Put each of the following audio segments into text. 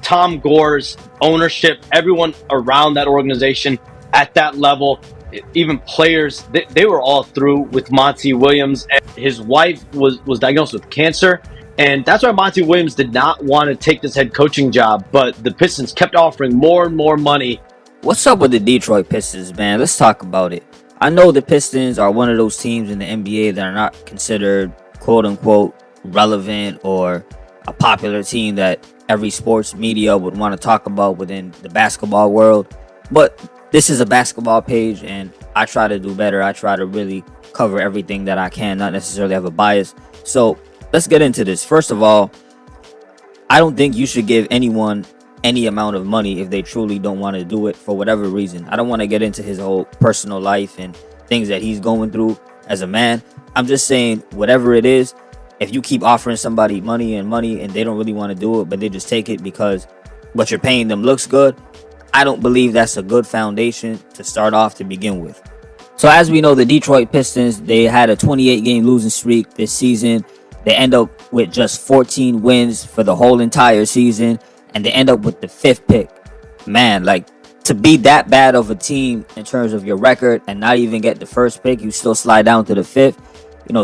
Tom Gore's ownership, everyone around that organization at that level, even players, they were all through with Monty Williams. And his wife was diagnosed with cancer. And that's why Monty Williams did not want to take this head coaching job. But the Pistons kept offering more and more money. What's up with the Detroit Pistons, man? Let's talk about it. I know the Pistons are one of those teams in the NBA that are not considered quote-unquote relevant or a popular team that every sports media would want to talk about within the basketball world. But this is a basketball page, and I try to do better. I try to really cover everything that I can, not necessarily have a bias. So let's get into this. First of all, I don't think you should give anyone any amount of money if they truly don't want to do it for whatever reason. I don't want to get into his whole personal life and things that he's going through as a man. I'm just saying, whatever it is, if you keep offering somebody money and they don't really want to do it, but they just take it because what you're paying them looks good, I don't believe that's a good foundation to start off to begin with. So as we know, the Detroit Pistons, they had a 28-game losing streak this season. They end up with just 14 wins for the whole entire season, and they end up with the 5th pick. Man, like, to be that bad of a team in terms of your record and not even get the 1st pick, you still slide down to the 5th.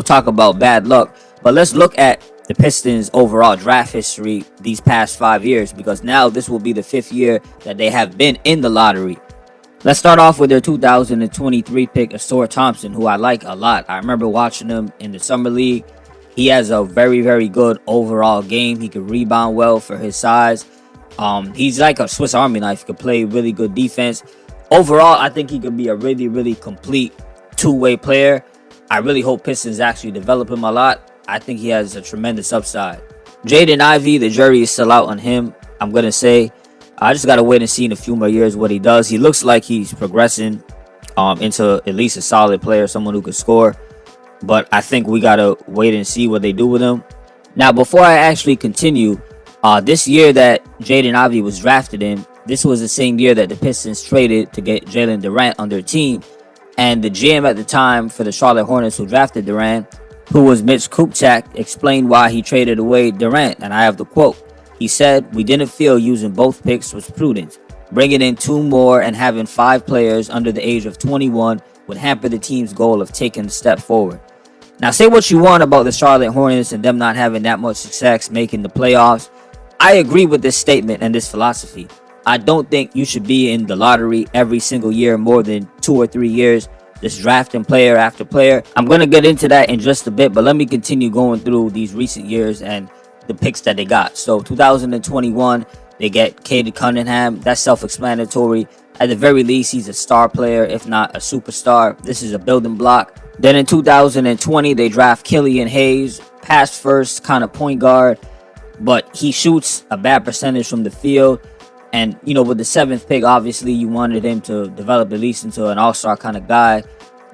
Talk about bad luck. But let's look at the Pistons' overall draft history these past 5 years, because now this will be the 5th year that they have been in the lottery. Let's start off with their 2023 pick, Asor Thompson, who I like a lot. I remember watching him in the Summer League. He has a very, very good overall game. He can rebound well for his size. He's like a Swiss Army knife. He could play really good defense. Overall, I think he could be a really, really complete two-way player. I really hope Pistons actually develop him a lot. I think he has a tremendous upside. Jaden Ivey, the jury is still out on him. I'm going to say I just got to wait and see in a few more years what he does. He looks like he's progressing into at least a solid player, someone who could score. But I think we got to wait and see what they do with him. Now, before I actually continue, this year that Jaden Ivey was drafted in, this was the same year that the Pistons traded to get Jalen Durant on their team. And the GM at the time for the Charlotte Hornets who drafted Durant, who was Mitch Kupchak, explained why he traded away Durant. And I have the quote. He said, "We didn't feel using both picks was prudent. Bringing in 2 more and having 5 players under the age of 21 would hamper the team's goal of taking a step forward." Now, say what you want about the Charlotte Hornets and them not having that much success making the playoffs. I agree with this statement and this philosophy. I don't think you should be in the lottery every single year more than 2 or 3 years, just drafting player after player. I'm going to get into that in just a bit, but let me continue going through these recent years and the picks that they got. So 2021, they get Cade Cunningham. That's self-explanatory. At the very least, he's a star player, if not a superstar. This is a building block. Then in 2020, they draft Killian Hayes, pass first kind of point guard, but he shoots a bad percentage from the field. And, with the 7th pick, obviously, you wanted him to develop at least into an all-star kind of guy.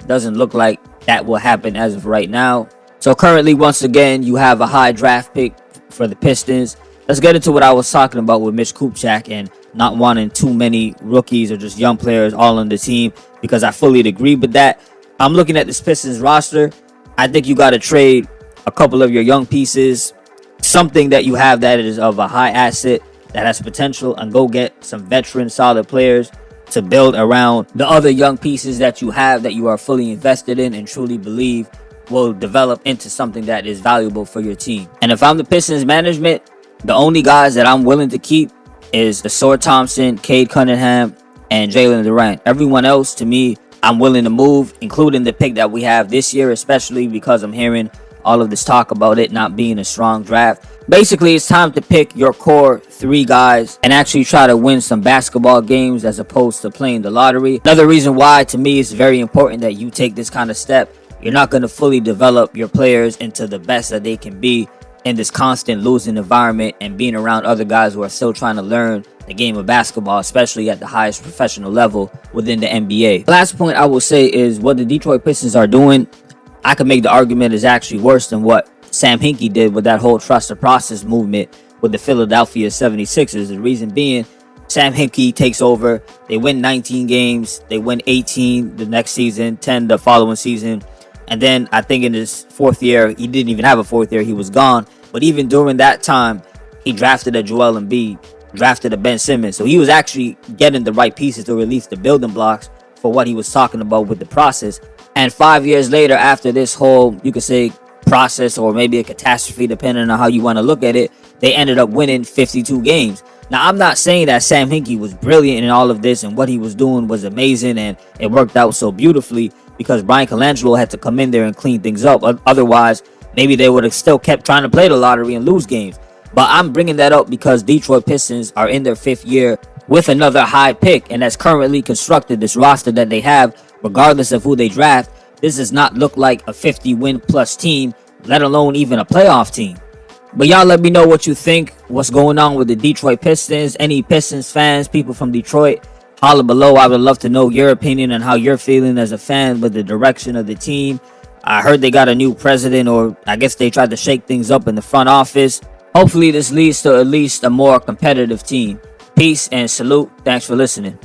Doesn't look like that will happen as of right now. So currently, once again, you have a high draft pick for the Pistons. Let's get into what I was talking about with Mitch Kupchak and not wanting too many rookies or just young players all on the team, because I fully agree with that. I'm looking at this Pistons roster. I think you got to trade a couple of your young pieces, something that you have that is of a high asset, that has potential, and go get some veteran solid players to build around the other young pieces that you have that you are fully invested in and truly believe will develop into something that is valuable for your team. And if I'm the Pistons management, the only guys that I'm willing to keep is Asor Thompson, Cade Cunningham, and Jalen Durant. Everyone else, to me, I'm willing to move, including the pick that we have this year, especially because I'm hearing all of this talk about it not being a strong draft. Basically, it's time to pick your core 3 guys and actually try to win some basketball games as opposed to playing the lottery. Another reason why, to me, it's very important that you take this kind of step. You're not going to fully develop your players into the best that they can be in this constant losing environment and being around other guys who are still trying to learn the game of basketball, especially at the highest professional level within the NBA. Last point I will say is what the Detroit Pistons are doing, I could make the argument is actually worse than what Sam Hinkie did with that whole trust the process movement with the Philadelphia 76ers. The reason being, Sam Hinkie takes over. They win 19 games. They win 18 the next season, 10 the following season. And then I think in his 4th year, he didn't even have a 4th year. He was gone. But even during that time, he drafted a Joel Embiid. drafted a Ben Simmons. So he was actually getting the right pieces to release the building blocks for what he was talking about with the process. And 5 years later, after this whole, you could say, process or maybe a catastrophe, depending on how you want to look at it, they ended up winning 52 games. Now, I'm not saying that Sam Hinkie was brilliant in all of this and what he was doing was amazing and it worked out so beautifully, because Brian Colangelo had to come in there and clean things up. Otherwise, maybe they would have still kept trying to play the lottery and lose games. But I'm bringing that up because Detroit Pistons are in their 5th year with another high pick, and that's currently constructed this roster that they have, regardless of who they draft. This does not look like a 50-win plus team, let alone even a playoff team. But y'all let me know what you think. What's going on with the Detroit Pistons? Any Pistons fans, people from Detroit, holla below. I would love to know your opinion on how you're feeling as a fan with the direction of the team. I heard they got a new president, or I guess they tried to shake things up in the front office. Hopefully this leads to at least a more competitive team. Peace and salute. Thanks for listening.